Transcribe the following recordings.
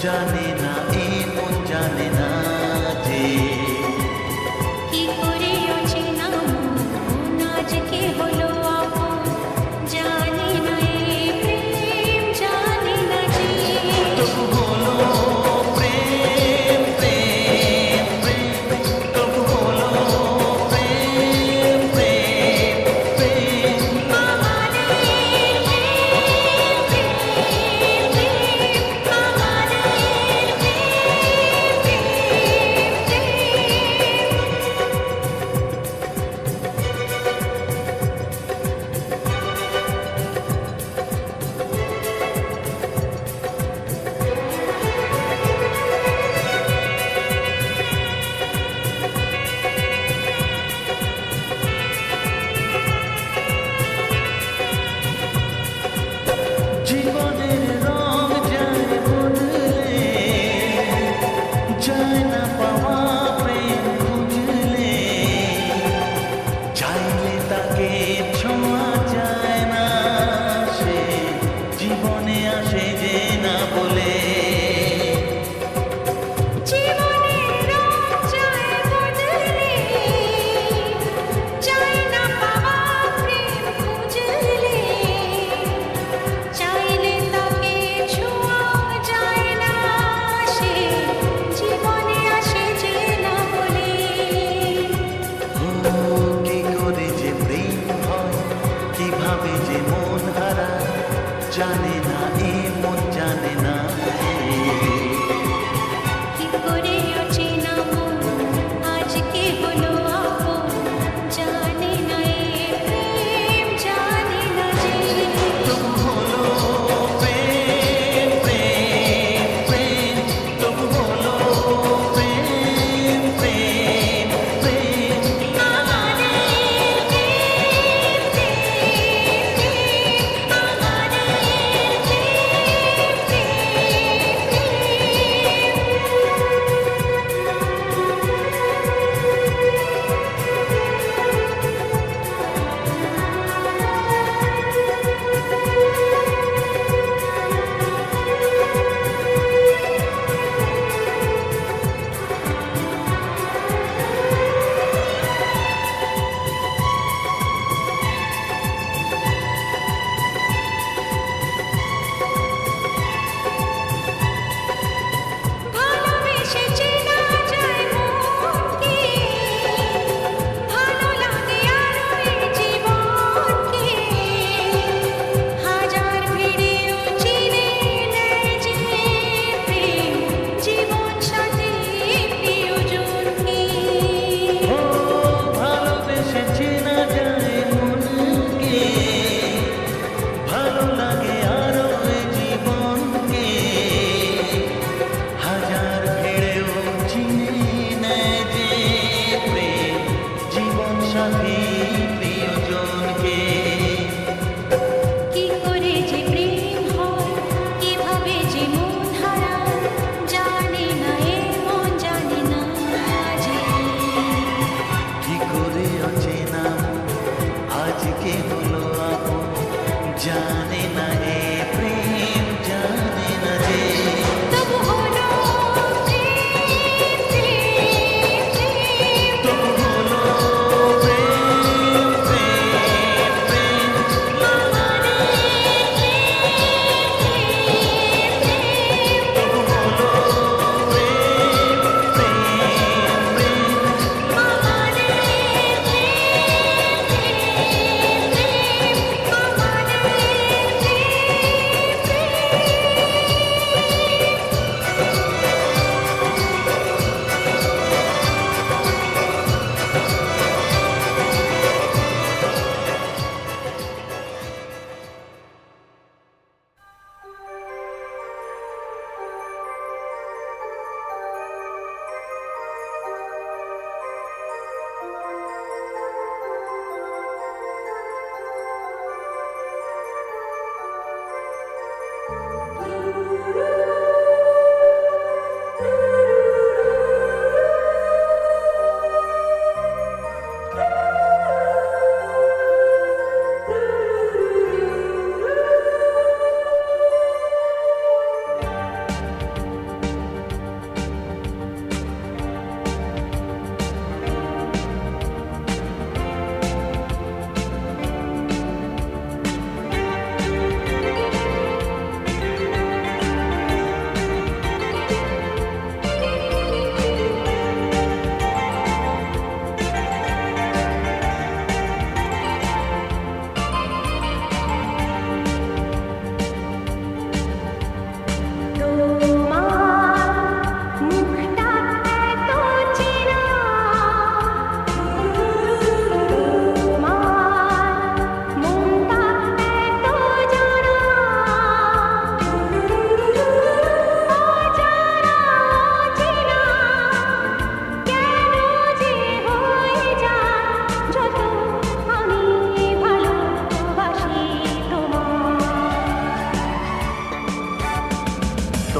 জানে না এ মন জানে না যে কি করে অচেনা মন আজকে হলো আপন, জানি না এই প্রেম, জানি না যে তবু হলো প্রেম প্রেম প্রেম তবু হলো প্রেম প্রেম প্রেম আমাদের প্রেম, প্রেম, প্রেম, আমাদের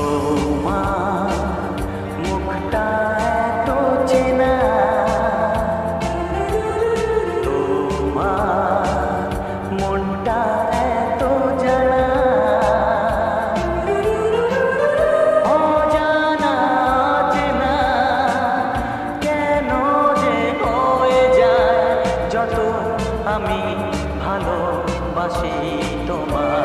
তোমার মুখটা এত চেনা, তোমার মনটা এত জানা, অজানা চেনা কেন যে হয়ে যায় যত আমি ভালোবাসি তোমার।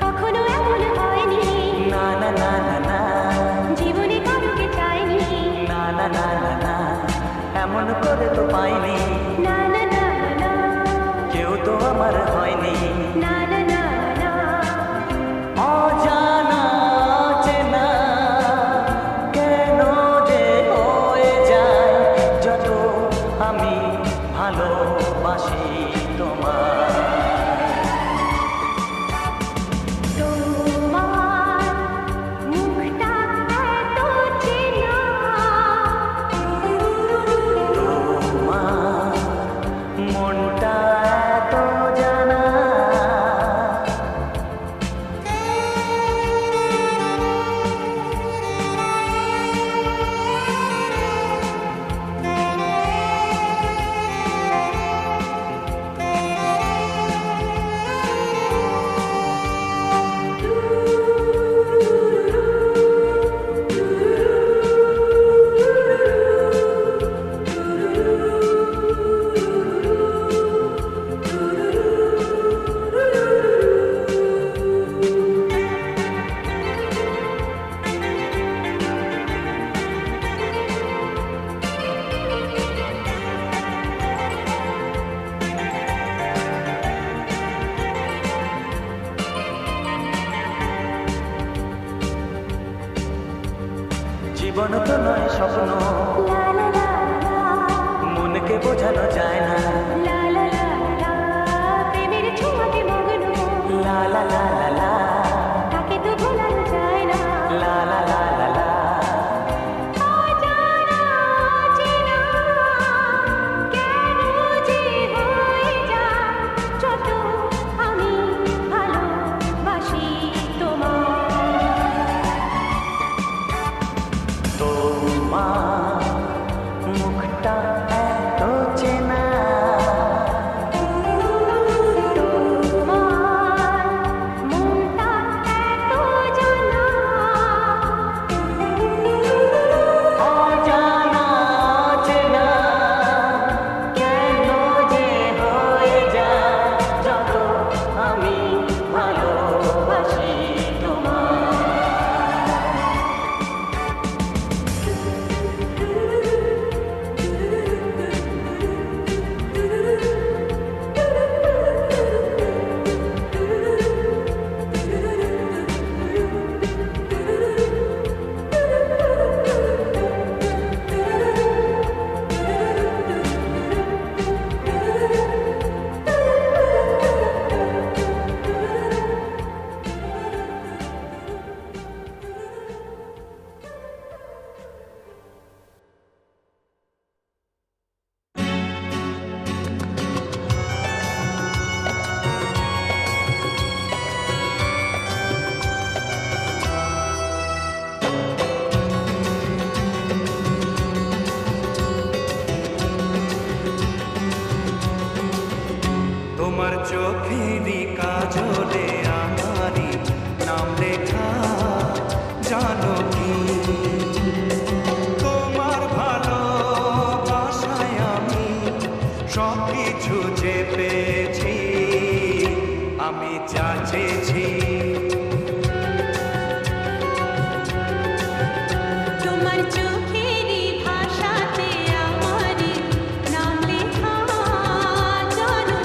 কখনো এমন হয়নি, না না না না না, জীবনে কারোকে চাইনি, না না না না না, এমন করে তো পাইনি, না না না না, কেউ তো আমার হয়নি। না না না না, অজানা চেনা কেন যে হয়ে যায় যত আমি ভালোবাসি তোমার। তোমার মুখটা এত চেনা, তোমার মনটা এত জানা, জীবন তো নয় স্বপ্ন, লা লা লা লা, মনকে বোঝানো যায় না, লা লা লা লা, প্রেমের ছোঁয়াতে মগ্ন, লা লা লা লা লা, তাকে তো ভোলানো যায় না, লা লা লা লা লা, অজানা চেনা কেন যে হয়ে যায় যত আমি ভালোবাসি তোমার। তোমার মুখটা এত চেনা, তোমার মনটা এত জানা, অজানা চেনা কেন যে হয়ে যায় যত আমি ভালোবাসি তোমার। তোমার চোখেরই কাজলে আমারই নাম লেখা, জানো কি তোমার ভালোবাসায় আমি সব কিছু যে পেয়েছি, আমি যা চেয়েছি। তোমার চোখেরই ভাষাতে আমারই নাম লেখা, জানো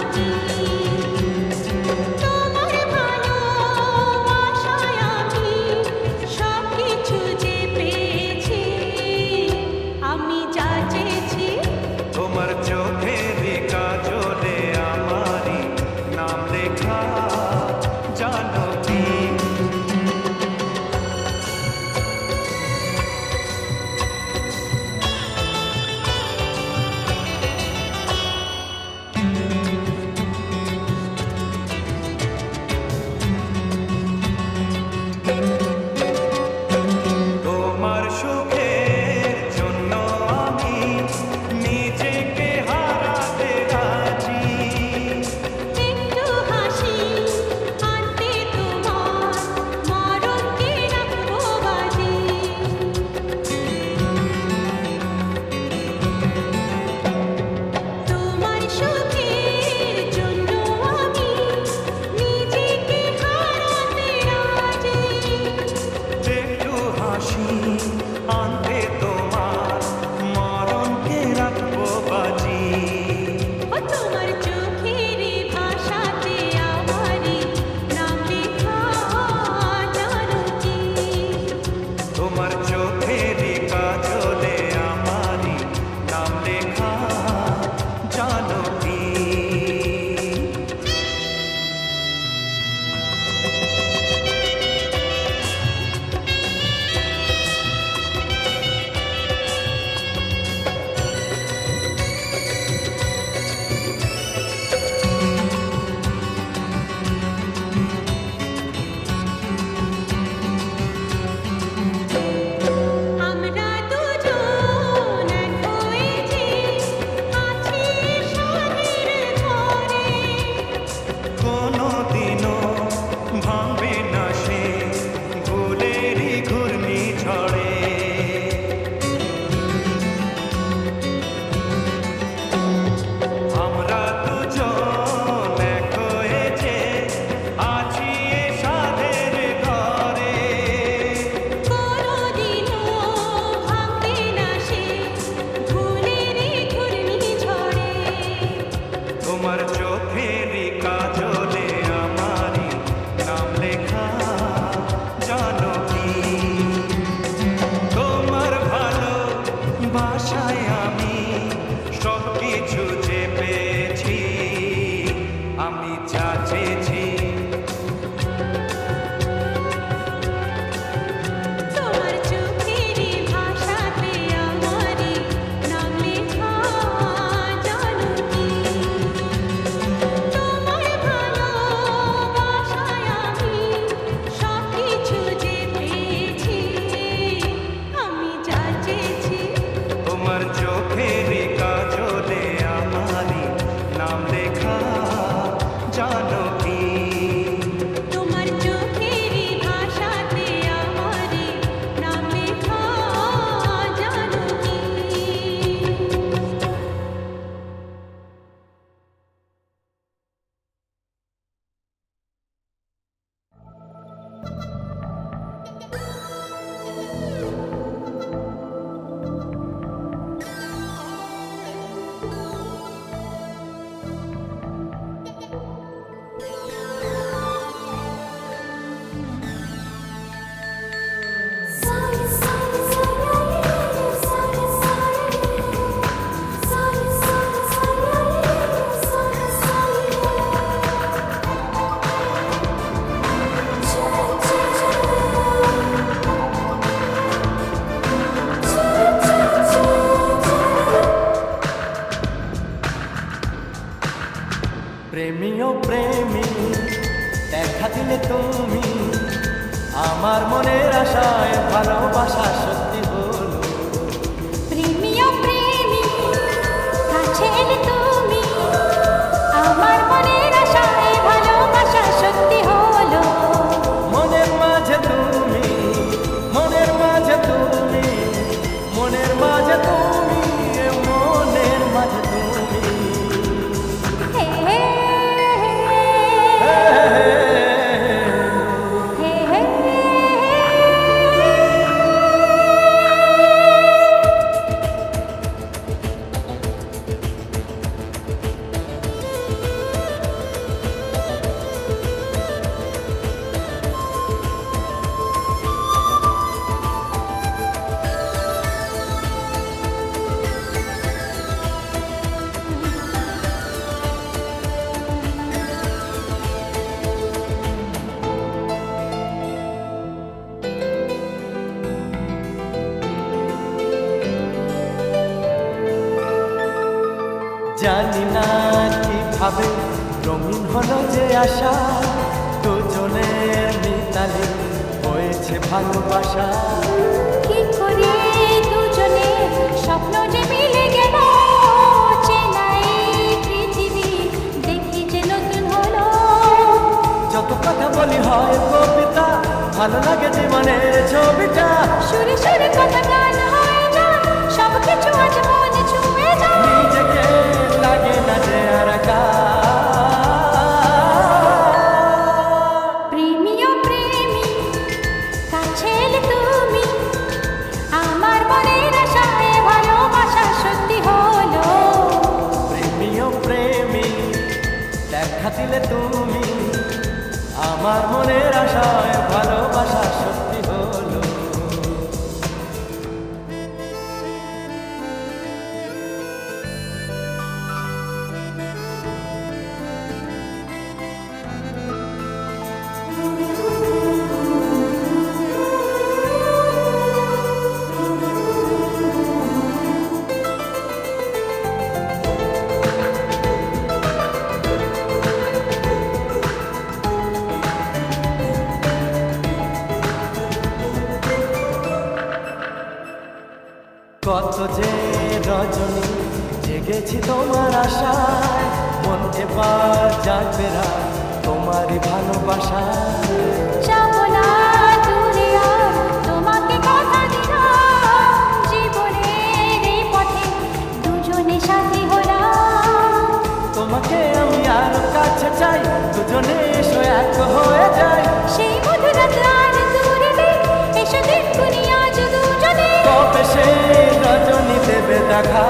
প্রেমী ও প্রেমী দেখা দিলে তুমি আমার মনের আশায় ভালোবাসা সত্যি হলো। প্রেমী ও প্রেমী কাছে এলে তুমি আমার মনের আশায় ভালোবাসা সত্যি হলো। মনের মাঝে তুমি, মনের মাঝে তুমি, মনের মাঝে তুমি, মনের মাঝে তুমি। হে হে হে হে জানি না কিভাবে রঙিন হলো যে আশা, দুজনের মিতালে হয়েছে ভালোবাসা। কি করে দুজনে স্বপ্ন যে মিলে গেল, চেনাই পৃথিবী দেখি যে নতুন হলো। যত কথা বলি হয় কবিতা, ভালো লাগে জীবনের ছবিটা। সুরে সুরে কথা গান হয়ে যায়, সব কিছু আজ মনে ছুঁয়ে যায়। নিজেকে লাগে না যে আর একা। প্রেমী ও প্রেমী কাছে এলে তুমি আমার মনের আশায় ভালোবাসা সত্যি হলো। প্রেমী ও প্রেমী দেখা দিলে তুমি আমার মনের আশায় ভালোবাসা সত্যি হলো। কত যে রজনী জেগেছি তোমার আশায়, মন এবার জাগবে রাত তোমারই ভালোবাসায়। যাবো না দূরে আর, তোমাকে কথা দিলাম, জীবনের এই পথে দুজনে সাথী হলাম। তোমাকে আমি আরো কাছে চাই, দুজনে এসো এক হয়ে যাই। সেই মধুর রাত আর দূরে নেই, এসো দিন আজ দুজনে। কবে সে রজনী দেবে দেখা।